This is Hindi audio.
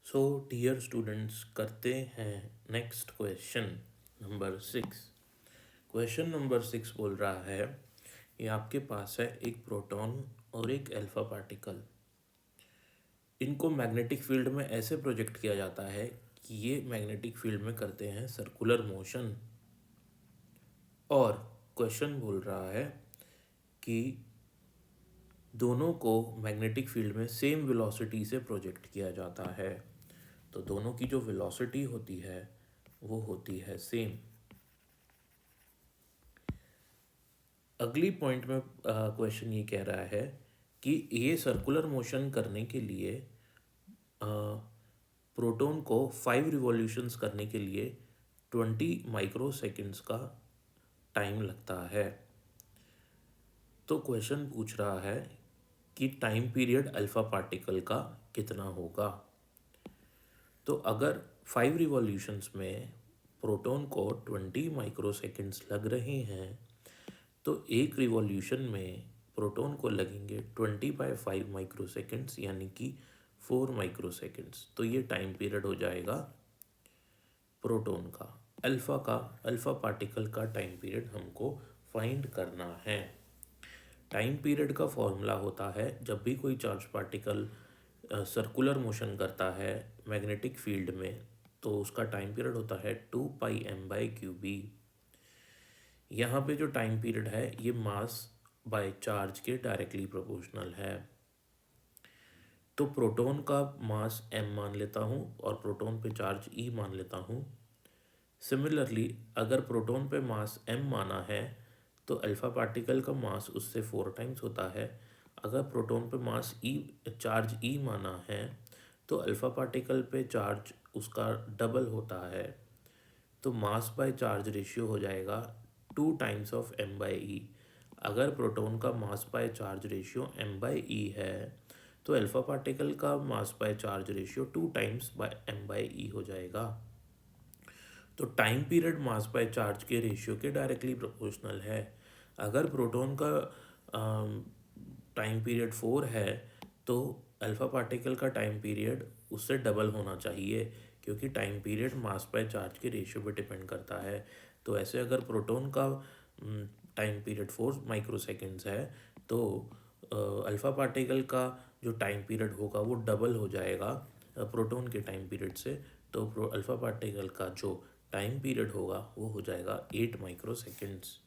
सो डियर स्टूडेंट्स, करते हैं next question number 6। Question number 6 बोल रहा है, ये आपके पास है एक प्रोटॉन और एक अल्फा पार्टिकल। इनको मैग्नेटिक फील्ड में ऐसे प्रोजेक्ट किया जाता है कि ये मैग्नेटिक फील्ड में करते हैं सर्कुलर मोशन। और क्वेश्चन बोल रहा है कि दोनों को मैग्नेटिक फील्ड में सेम वेलोसिटी से प्रोजेक्ट किया जाता है। तो दोनों की जो वेलोसिटी होती है वो होती है सेम। अगली पॉइंट में क्वेश्चन ये कह रहा है कि ये सर्कुलर मोशन करने के लिए प्रोटॉन को 5 रिवॉल्यूशंस करने के लिए 20 माइक्रो सेकेंड्स का टाइम लगता है। तो क्वेश्चन पूछ रहा है कि टाइम पीरियड अल्फा पार्टिकल का कितना होगा। तो अगर 5 रिवॉल्यूशंस में प्रोटॉन को 20 माइक्रो सेकेंड्स लग रहे हैं तो एक रिवॉल्यूशन में प्रोटॉन को लगेंगे 20/5 माइक्रो सेकेंड्स, यानी कि 4 माइक्रो सेकेंड्स। तो ये टाइम पीरियड हो जाएगा प्रोटॉन का। अल्फा पार्टिकल का टाइम पीरियड हमको फाइंड करना है। टाइम पीरियड का फॉर्मूला होता है, जब भी कोई चार्ज पार्टिकल सर्कुलर मोशन करता है मैग्नेटिक फील्ड में, तो उसका टाइम पीरियड होता है 2πm/क्यूबी। यहाँ पे जो टाइम पीरियड है ये मास बाय चार्ज के डायरेक्टली प्रोपोर्शनल है। तो प्रोटॉन का मास m मान लेता हूँ और प्रोटॉन पे चार्ज e मान लेता हूँ। सिमिलरली अगर प्रोटॉन पे मास m माना है तो अल्फा पार्टिकल का मास उससे 4 टाइम्स होता है। अगर प्रोटॉन पे मास चार्ज e माना है तो अल्फा पार्टिकल पे चार्ज उसका डबल होता है। तो मास बाय चार्ज रेशियो हो जाएगा 2 टाइम्स ऑफ m/e। अगर प्रोटॉन का mass by charge ratio m/e है तो अल्फा पार्टिकल का mass by charge ratio 2 times bye m/e हो जाएगा। तो time period mass by charge के रेशियो के डायरेक्टली प्रोपोर्शनल है। अगर प्रोटॉन का टाइम पीरियड 4 है तो अल्फा पार्टिकल का टाइम पीरियड उससे डबल होना चाहिए, क्योंकि time period mass by charge के रेशियो पे डिपेंड करता है। तो ऐसे अगर प्रोटॉन का टाइम पीरियड 4 माइक्रो सेकेंड्स है तो अल्फा पार्टिकल का जो टाइम पीरियड होगा वो डबल हो जाएगा प्रोटॉन के टाइम पीरियड से। तो अल्फा पार्टिकल का जो टाइम पीरियड होगा वो हो जाएगा 8 माइक्रो सेकेंड्स।